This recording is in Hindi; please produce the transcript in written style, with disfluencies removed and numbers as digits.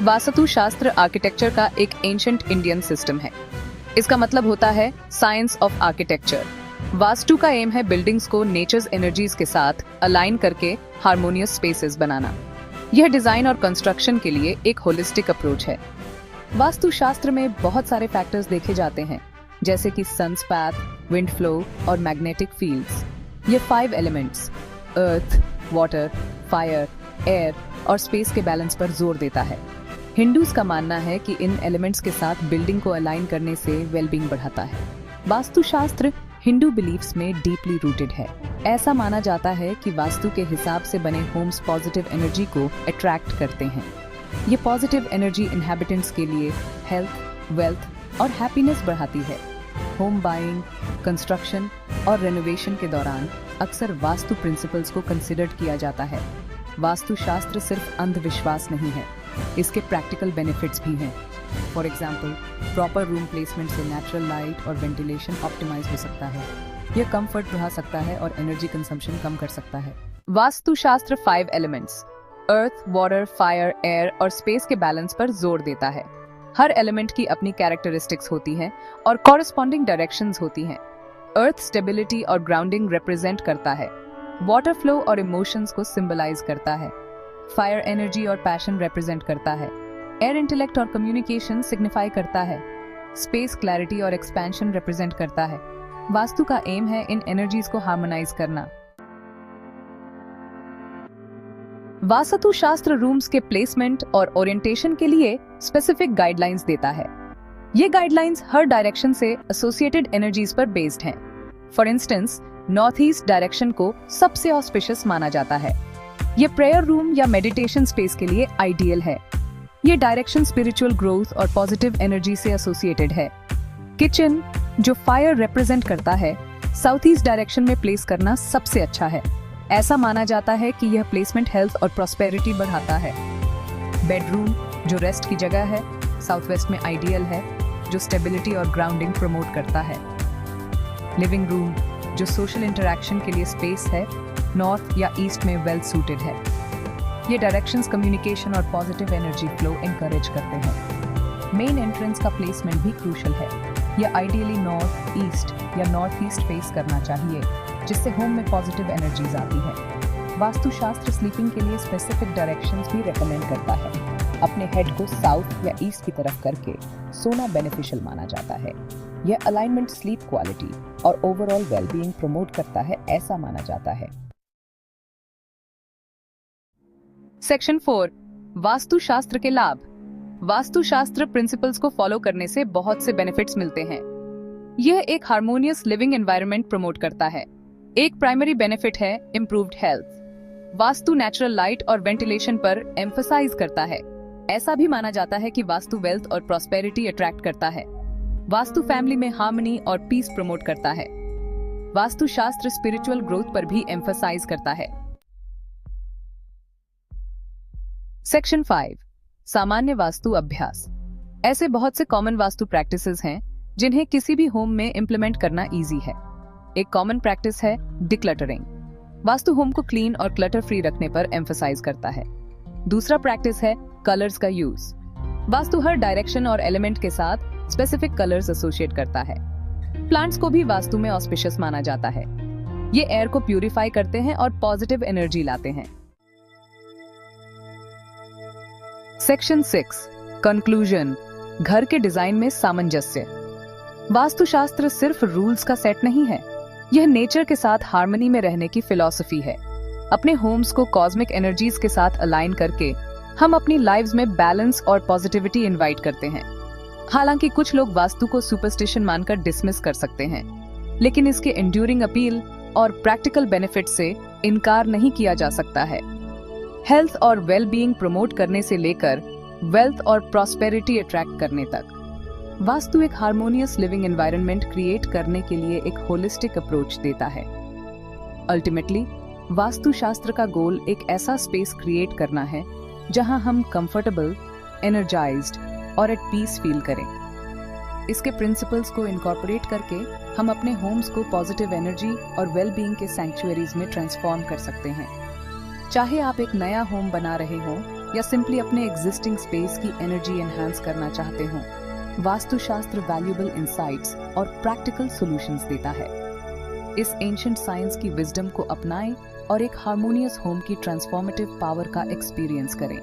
वास्तु शास्त्र आर्किटेक्चर का एक एंशिएंट इंडियन सिस्टम है। इसका मतलब होता है साइंस ऑफ आर्किटेक्चर। वास्तु का एम है बिल्डिंग्स को नेचर्स एनर्जीज के साथ अलाइन करके हार्मोनियस स्पेसेस बनाना। यह डिजाइन और कंस्ट्रक्शन के लिए एक होलिस्टिक अप्रोच है। वास्तु शास्त्र में बहुत सारे फैक्टर्स देखे जाते हैं, जैसे कि सन्स पाथ, विंड फ्लो और मैग्नेटिक फील्ड्स। ये 5 elements earth, water, fire, air और स्पेस के बैलेंस पर जोर देता है। हिंदूज का मानना है कि इन एलिमेंट्स के साथ बिल्डिंग को अलाइन करने से वेलबींग बढ़ाता है। वास्तुशास्त्र हिंदू बिलीफ्स में डीपली रूटेड है। ऐसा माना जाता है कि वास्तु के हिसाब से बने होम्स पॉजिटिव एनर्जी को अट्रैक्ट करते हैं। ये पॉजिटिव एनर्जी इनहैबिटेंट्स के लिए हेल्थ, वेल्थ और हैप्पीनेस बढ़ाती है। होम बाइंग, कंस्ट्रक्शन और रेनोवेशन के दौरान अक्सर वास्तु प्रिंसिपल्स को कंसिडर्ड किया जाता है। वास्तुशास्त्र सिर्फ अंधविश्वास नहीं है, इसके प्रैक्टिकल बेनिफिट्स भी हैं। For example, proper room placement से नेचुरल लाइट और वेंटिलेशन ऑप्टिमाइज हो सकता है। यह कंफर्ट बढ़ा सकता है और एनर्जी कंजम्पशन कम कर सकता है। वास्तुशास्त्र 5 elements earth, water, fire, air और स्पेस के बैलेंस पर जोर देता है। हर एलिमेंट की अपनी कैरेक्टरिस्टिक्स होती हैं और कॉरेस्पॉन्डिंग डायरेक्शंस होती हैं। अर्थ स्टेबिलिटी और ग्राउंडिंग रिप्रेजेंट करता है। वाटर फ्लो और इमोशंस को सिंबलाइज करता है। फायर एनर्जी और पैशन रिप्रेजेंट करता है। एयर इंटेलेक्ट और कम्युनिकेशन सिग्निफाई करता है। स्पेस क्लैरिटी और एक्सपेंशन रिप्रेजेंट करता है। वास्तु का एम है इन एनर्जीज को हार्मोनाइज करना। वास्तु शास्त्र रूम्स के प्लेसमेंट और ओरिएंटेशन के लिए स्पेसिफिक गाइडलाइंस देता है। ये गाइडलाइंस हर डायरेक्शन से एसोसिएटेड एनर्जीज पर बेस्ड हैं। For instance, north east direction को सबसे ऑस्पिशियस माना जाता है। ये प्रेयर रूम या मेडिटेशन स्पेस के लिए आइडियल है। ये डायरेक्शन स्पिरिचुअल ग्रोथ और पॉजिटिव एनर्जी से एसोसिएटेड है। किचन, जो फायर रिप्रेजेंट करता है, साउथ ईस्ट डायरेक्शन में प्लेस करना सबसे अच्छा है। ऐसा माना जाता है कि यह प्लेसमेंट हेल्थ और प्रॉस्पेरिटी बढ़ाता है। बेडरूम, जो रेस्ट की जगह है, साउथ वेस्ट में आइडियल है, जो स्टेबिलिटी और ग्राउंडिंग प्रमोट करता है। लिविंग रूम, जो सोशल इंटरैक्शन के लिए स्पेस है, नॉर्थ या ईस्ट में वेल सूटेड है। ये डायरेक्शंस कम्युनिकेशन और पॉजिटिव एनर्जी फ्लो एनकरेज करते हैं। मेन एंट्रेंस का प्लेसमेंट भी क्रूशल है। यह आइडियली नॉर्थ ईस्ट या नॉर्थ ईस्ट फेस करना चाहिए, जिससे होम में पॉजिटिव एनर्जीज आती है। वास्तुशास्त्र स्लीपिंग के लिए स्पेसिफिक डायरेक्शंस भी रेकमेंड करता है। अपने हेड को साउथ या ईस्ट की तरफ करके सोना बेनिफिशियल माना जाता है। यह अलाइनमेंट स्लीप क्वालिटी और ओवरऑल वेलबीइंग प्रमोट करता है, ऐसा माना जाता है। सेक्शन 4 वास्तुशास्त्र के लाभ। वास्तुशास्त्र प्रिंसिपल्स को फॉलो करने से बहुत से बेनिफिट्स मिलते हैं। यह एक हार्मोनियस लिविंग एनवायरनमेंट प्रमोट करता है। एक प्राइमरी बेनिफिट है improved health. Vastu natural light और वेंटिलेशन पर एम्फसाइज करता है। ऐसा भी माना जाता है कि वास्तु वेल्थ और प्रॉस्पेरिटी अट्रैक्ट करता है। वास्तु फैमिली में हार्मनी और पीस प्रमोट करता है। वास्तुशास्त्र स्पिरिचुअल ग्रोथ पर भी एम्फसाइज करता है। सेक्शन 5 सामान्य वास्तु अभ्यास। ऐसे बहुत से कॉमन वास्तु प्रैक्टिसेस हैं जिन्हें किसी भी होम में इंप्लीमेंट करना इजी है। एक कॉमन प्रैक्टिस है डिक्लटरिंग। वास्तु होम को क्लीन और क्लटर फ्री रखने पर एम्फसाइज करता है। दूसरा प्रैक्टिस है कलर्स का यूज। वास्तु हर डायरेक्शन और एलिमेंट के साथ स्पेसिफिक कलर्स एसोसिएट करता है। प्लांट्स को भी वास्तु में ऑस्पिशियस माना जाता है। ये एयर को प्यूरिफाई करते हैं और पॉजिटिव एनर्जी लाते हैं। सेक्शन 6 कंक्लूजन, घर के डिजाइन में सामंजस्य। वास्तुशास्त्र सिर्फ रूल्स का सेट नहीं है, यह नेचर के साथ हार्मनी में रहने की फिलॉसफी है। अपने होम्स को कॉस्मिक एनर्जीज के साथ अलाइन करके हम अपनी लाइव्स में बैलेंस और पॉजिटिविटी इनवाइट करते हैं। हालांकि कुछ लोग वास्तु को सुपरस्टिशन मानकर डिसमिस कर सकते हैं, लेकिन इसके एंड्यूरिंग अपील और प्रैक्टिकल बेनिफिट से इनकार नहीं किया जा सकता है। हेल्थ और वेलबीइंग प्रमोट करने से लेकर वेल्थ और प्रॉस्पेरिटी अट्रैक्ट करने तक, वास्तु एक हार्मोनियस लिविंग एनवायरनमेंट क्रिएट करने के लिए एक होलिस्टिक अप्रोच देता है। अल्टीमेटली, वास्तुशास्त्र का गोल एक ऐसा स्पेस क्रिएट करना है जहां हम कंफर्टेबल, एनर्जाइज्ड और एट पीस फील करें। इसके प्रिंसिपल्स को इनकॉर्पोरेट करके हम अपने होम्स को पॉजिटिव एनर्जी और वेलबीइंग के सैंक्चुअरीज में ट्रांसफॉर्म कर सकते हैं। चाहे आप एक नया होम बना रहे हो या सिंपली अपने एग्जिस्टिंग स्पेस की एनर्जी एनहांस करना चाहते हो, वास्तुशास्त्र वैल्यूएबल इंसाइट्स और प्रैक्टिकल सॉल्यूशंस देता है। इस एंशिएंट साइंस की विजडम को अपनाएं और एक हार्मोनियस होम की ट्रांसफॉर्मेटिव पावर का एक्सपीरियंस करें।